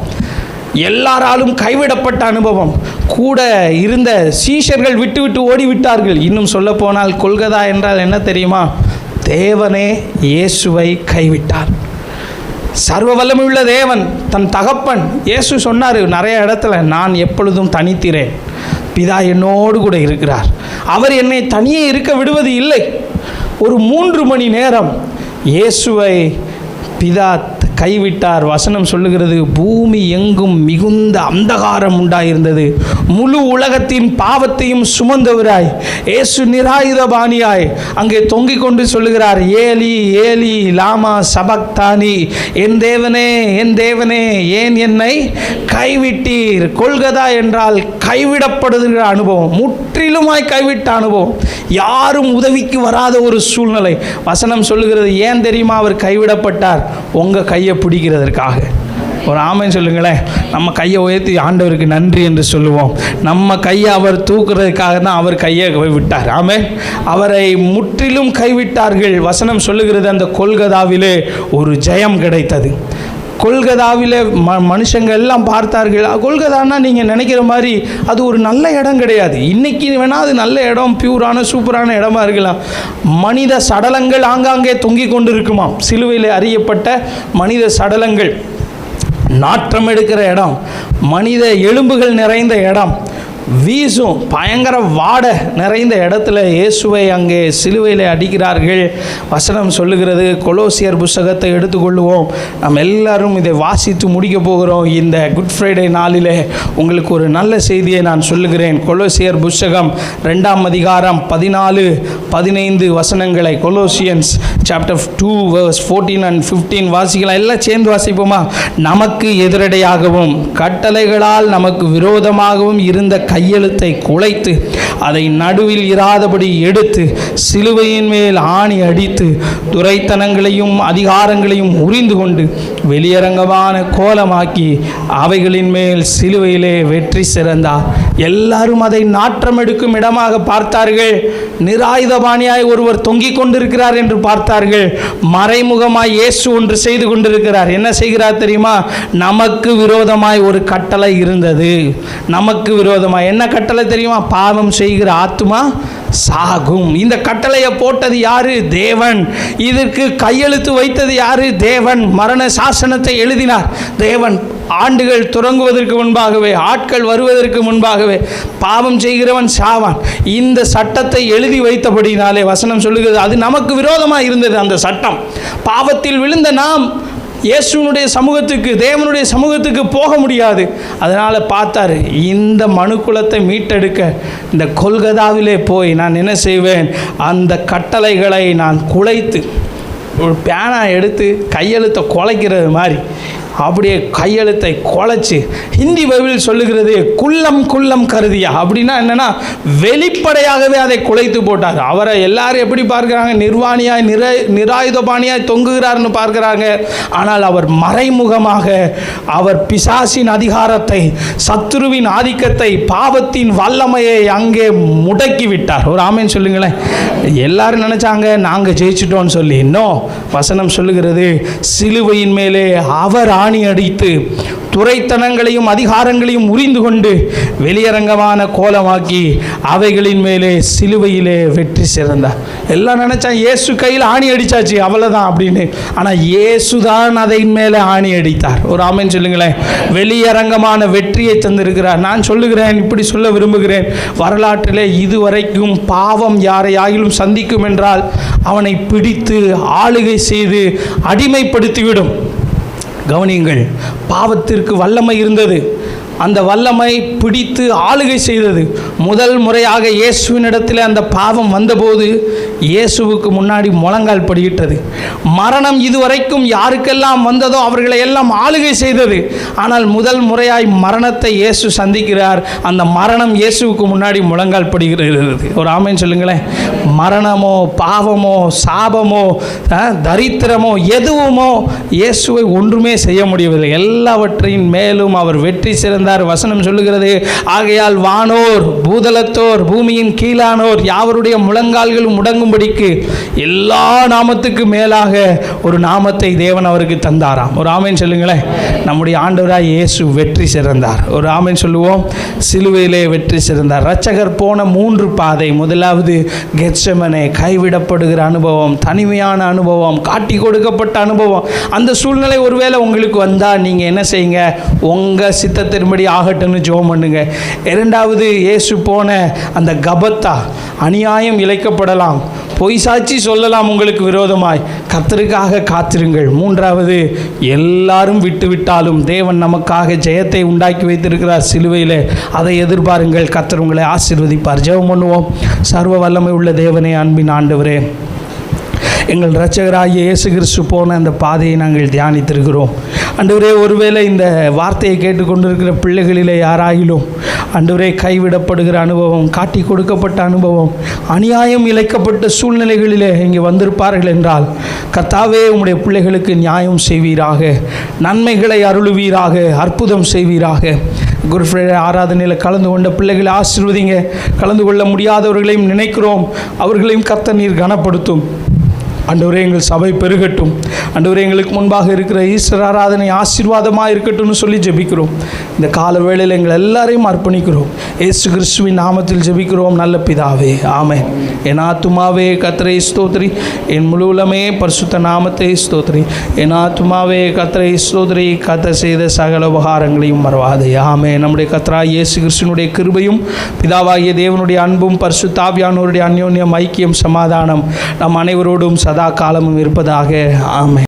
எல்லாராலும் கைவிடப்பட்ட அனுபவம். கூட இருந்த சீஷர்கள் விட்டு ஓடிவிட்டார்கள். இன்னும் சொல்ல போனால் கொல்கதா என்றால் என்ன தெரியுமா? தேவனே இயேசுவை கைவிட்டார். சர்வ வல்லமையுள்ள தேவன், தன் தகப்பன் இயேசு சொன்னார் நிறைய இடத்துல, நான் எப்பொழுதும் தனித்திரேன், பிதா என்னோடு கூட இருக்கிறார், அவர் என்னை தனியே இருக்க விடுவது இல்லை. ஒரு 3 மணி நேரம் இயேசுவை பிதா கைவிட்டார். வசனம் சொல்லுகிறது, பூமி எங்கும் மிகுந்த அந்தகாரம் உண்டாயிருந்தது. முழு உலகத்தின் பாவத்தையும் சுமந்தவராய் இயேசு நிராயுதபாணியாய் அங்கே தொங்கிக் கொண்டு சொல்லுகிறார், ஏலி ஏலி லாமா சபக்தானி, என் தேவனே என் தேவனே ஏன் என்னை கைவிட்டீர். கொல்கதா என்றால் கைவிடப்படுகிற அனுபவம், முற்றிலுமாய் கைவிட்ட அனுபவம், யாரும் உதவிக்கு வராத ஒரு சூழ்நிலை. வசனம் சொல்லுகிறது, ஏன் தெரியுமா அவர் கைவிடப்பட்டார்? உங்கள் கையை பிடிக்கிறதற்காக. ஒரு ஆமென் சொல்லுங்களேன். நம்ம கையை உயர்த்தி ஆண்டவருக்கு நன்றி என்று சொல்லுவோம். நம்ம கையை அவர் தூக்குறதுக்காக தான் அவர் கையை விட்டார். ஆமென். அவரை முற்றிலும் கைவிட்டார்கள். வசனம் சொல்லுகிறது, அந்த கொல்கதாவிலே ஒரு ஜெயம் கிடைத்தது. கொல்கதாவில் மனுஷங்க எல்லாம் பார்த்தார்கள். கொல்கதான்னா நீங்கள் நினைக்கிற மாதிரி அது ஒரு நல்ல இடம் கிடையாது. இன்றைக்கி வேணால் அது நல்ல இடம், பியூரான சூப்பரான இடமா இருக்கலாம். மனித சடலங்கள் ஆங்காங்கே தொங்கிக் கொண்டு இருக்குமாம். சிலுவையில் அறியப்பட்ட மனித சடலங்கள், நாற்றம் எடுக்கிற இடம், மனித எலும்புகள் நிறைந்த இடம், வீசும் பயங்கர வாடை நிறைந்த இடத்துல இயேசுவை அங்கே சிலுவையில் அடிக்கிறார்கள். வசனம் சொல்லுகிறது, கொலோசியர் புஸ்தகத்தை எடுத்துக்கொள்ளுவோம். நம்ம எல்லாரும் இதை வாசித்து முடிக்க போகிறோம். இந்த குட் ஃப்ரைடே நாளில் உங்களுக்கு ஒரு நல்ல செய்தியை நான் சொல்லுகிறேன். கொலோசியர் புஸ்தகம் 2ஆம் அதிகாரம் 14-15 வசனங்களை, கொலோசியன்ஸ் சாப்டர் 2 verse 14 and 15 வாசிக்கலாம். எல்லாம் சேர்ந்து வாசிப்போமா? நமக்கு எதிரடையாகவும் கட்டளைகளால் நமக்கு விரோதமாகவும் இருந்த கையெழுத்தை குலைத்து அதை நடுவில் இராதபடி எடுத்து சிலுவையின் மேல் ஆணி அடித்து துரைத்தனங்களையும் அதிகாரங்களையும் உரிந்து கொண்டு வெளியரங்கமான கோலமாக்கி அவைகளின் மேல் சிலுவையிலே வெற்றி சிறந்தார். எல்லாரும் அதை நாற்றம் எடுக்கும் இடமாக பார்த்தார்கள். நிராயுதபாணியாய் ஒருவர் தொங்கிக் கொண்டிருக்கிறார் என்று பார்த்தார்கள். மறைமுகமாய் இயேசு ஒன்று செய்து கொண்டிருக்கிறார். என்ன செய்கிறார் தெரியுமா? நமக்கு விரோதமாய் ஒரு கட்டளை இருந்தது. நமக்கு விரோதமாய் என்ன கட்டளை தெரியுமா? பாவம் செய்கிற ஆத்துமா சாகும். இந்த கட்டளையை போட்டது யாரு? தேவன். இதற்கு கையெழுத்து வைத்தது யாரு? தேவன். மரண சாசனத்தை எழுதினார் தேவன். ஆண்டுகள் தொடங்குவதற்கு முன்பாகவே, ஆட்கள் வருவதற்கு முன்பாகவே பாவம் செய்கிறவன் சாவான். இந்த சட்டத்தை எழுதி வைத்தபடினாலே வசனம் சொல்லுகிறது அது நமக்கு விரோதமாக இருந்தது. அந்த சட்டம், பாவத்தில் விழுந்த நாம் இயேசுனுடைய சமூகத்துக்கு, தேவனுடைய சமூகத்துக்கு போக முடியாது. அதனால் பார்த்தாரு, இந்த மனுக்குலத்தை மீட்டெடுக்க இந்த கொல்கதாவிலே போய் நான் என்ன செய்வேன்? அந்த கட்டளைகளை நான் குலைத்து, ஒரு பேனா எடுத்து கையெழுத்தை குலைக்கிறது மாதிரி அப்படியே கையெழுத்தை குலைச்சி, ஹிந்தி பைபிள் சொல்லுகிறது குள்ளம் குள்ளம் கருதியா. அப்படின்னா என்னென்னா வெளிப்படையாகவே அதை குலைத்து போட்டார். அவரை எல்லாரும் எப்படி பார்க்குறாங்க? நிர்வாணியாய் நிராயுதபாணியாய் தொங்குகிறார்னு பார்க்குறாங்க. ஆனால் அவர் மறைமுகமாக அவர் பிசாசின் அதிகாரத்தை, சத்துருவின் ஆதிக்கத்தை, பாவத்தின் வல்லமையை அங்கே முடக்கி விட்டார். ஒரு ஆமேன் சொல்லுங்களேன். எல்லாரும் நினைச்சாங்க நாங்கள் ஜெயிச்சிட்டோம்னு சொல்லி. இன்னும் வசனம் சொல்லுகிறது சிலுவையின் மேலே அவர் ஆணி அடித்து துரைத்தனங்களையும் அதிகாரங்களையும் உரிந்து கொண்டு வெளியரங்கமான கோலமாக்கி அவைகளின் மேலே சிலுவையிலே வெற்றி சிறந்தார். எல்லாம் நினைச்சா இயேசு கையில் ஆணி அடிச்சாச்சு அவ்வளவுதான் அப்படின்னு. ஆனால் இயேசு தான் அதை மேலே ஆணி அடித்தார். ஒரு ஆமென் சொல்லுங்களேன். வெளியரங்கமான வெற்றியை தந்திருக்கிறார். நான் சொல்லுகிறேன், இப்படி சொல்ல விரும்புகிறேன், வரலாற்றிலே இதுவரைக்கும் பாவம் யாரை ஆகிலும் சந்திக்கும் என்றால் அவனை பிடித்து ஆளுகை செய்து அடிமைப்படுத்திவிடும். கவனியுங்கள், பாவத்திற்கு வல்லமை இருந்தது. அந்த வல்லமை பிடித்து ஆளுகை செய்தது. முதல் முறையாக இயேசுவினிடத்தில் அந்த பாவம் வந்தபோது இயேசுவுக்கு முன்னாடி முழங்கால் படியிட்டது. மரணம் இதுவரைக்கும் யாருக்கெல்லாம் வந்ததோ அவர்களை எல்லாம் ஆளுகை செய்தது. ஆனால் முதல் முறையாய் மரணத்தை இயேசு சந்திக்கிறார். அந்த மரணம் இயேசுவுக்கு முன்னாடி முழங்கால் படிகிறது. ஒரு ஆமென் சொல்லுங்களேன். மரணமோ, பாவமோ, சாபமோ, தரித்திரமோ, எதுவுமோ இயேசுவை ஒன்றுமே செய்ய முடியவில்லை. எல்லாவற்றின் மேலும் அவர் வெற்றி சிறந்தார். வசனம் சொல்லுகிறது, ஆகையால் வானோர், பூதலத்தோர், பூமியின் கீழானோர் யாவருடைய முழங்கால்களும் முடங்கும்படிக்கு எல்லா நாமத்துக்கு மேலாக ஒரு நாமத்தை தேவன் அவருக்கு தந்தாராம். ஒரு ஆமென் சொல்லுங்களேன். நம்முடைய ஆண்டவராய் இயேசு வெற்றி சிறந்தார். ஒரு ஆமென் சொல்லுவோம். சிலுவையிலே வெற்றி சிறந்தார். இரட்சகர் போன 3 பாதை. முதலாவது கெத்செமனே, கைவிடப்படுகிற அனுபவம், தனிமையான அனுபவம், காட்டி கொடுக்கப்பட்ட அனுபவம். அந்த சூழ்நிலை ஒருவேளை உங்களுக்கு வந்தால் நீங்கள் என்ன செய்யுங்க? உங்கள் சித்தத்தின்படி ஆகட்டும்னு ஜெபம் பண்ணுங்க. இரண்டாவது, இயேசு போன அந்த கபத்தா, அநியாயம் இழைக்கப்படலாம், பொய் சாட்சி சொல்லலாம் உங்களுக்கு விரோதமாய், கர்த்தருக்காக காத்திருங்கள். மூன்றாவது, எல்லாரும் விட்டுவிட்டாலும் தேவன் நமக்காக ஜெயத்தை உண்டாக்கி வைத்திருக்கிறார் சிலுவையில், அதை எதிர்பாருங்கள். கர்த்தர் உங்களை ஆசீர்வதிப்பார். ஜெபம் பண்ணுவோம். சர்வ வல்லமை உள்ள தேவனே, அன்பின் ஆண்டவரே, எங்கள் இரட்சகராகிய இயேசு கிறிஸ்து போன அந்த பாதையை நாங்கள் தியானித்திருக்கிறோம். ஆண்டவரே, ஒருவேளை இந்த வார்த்தையை கேட்டுக்கொண்டிருக்கிற பிள்ளைகளிலே யாராகிலும் ஆண்டவரே கைவிடப்படுகிற அனுபவம், காட்டி கொடுக்கப்பட்ட அனுபவம், அநியாயம் இழைக்கப்பட்ட சூழ்நிலைகளிலே இங்கே வந்திருப்பார்கள் என்றால், கர்த்தாவே உம்முடைய பிள்ளைகளுக்கு நியாயம் செய்வீராக, நன்மைகளை அருளுவீராக, அற்புதம் செய்வீராக. குட் ஃப்ரைடே ஆராதனையில் கலந்து கொண்ட பிள்ளைகளை ஆசீர்வதிங்க. கலந்து கொள்ள முடியாதவர்களையும் நினைக்கிறோம், அவர்களையும் கர்த்தர் நீர் கனப்படுத்தும். ஆண்டவரே, எங்கள் சபை பெருகட்டும். ஆண்டவரே, எங்களுக்கு முன்பாக இருக்கிற ஈஸ்வர ஆராதனை ஆசீர்வாதமாக இருக்கட்டும்னு சொல்லி ஜெபிக்கிறோம். இந்த கால வேளையில் எங்கள் எல்லாரையும் அர்ப்பணிக்கிறோம். இயேசு கிறிஸ்துவின் நாமத்தில் ஜெபிக்கிறோம் நல்ல பிதாவே, ஆமென். என் ஆத்துமாவே கர்த்தரை ஸ்தோத்திரி, என் முழு உலமே பரிசுத்த நாமத்தை ஸ்தோத்திரி. என் ஆத்துமாவே கர்த்தரை ஸ்தோத்திரி, கர்த்தர் செய்த சகல உபகாரங்களையும் மறவாதே, ஆமென். நம்முடைய கர்த்தராகிய இயேசு கிறிஸ்துவினுடைய கிருபையும் பிதாவாகிய தேவனுடைய அன்பும் பரிசுத்த ஆவியானவருடைய அந்யோன்யம், ஐக்கியம், சமாதானம் நம் அனைவரோடும் சதா காலமும் இருப்பதாக, ஆமென்.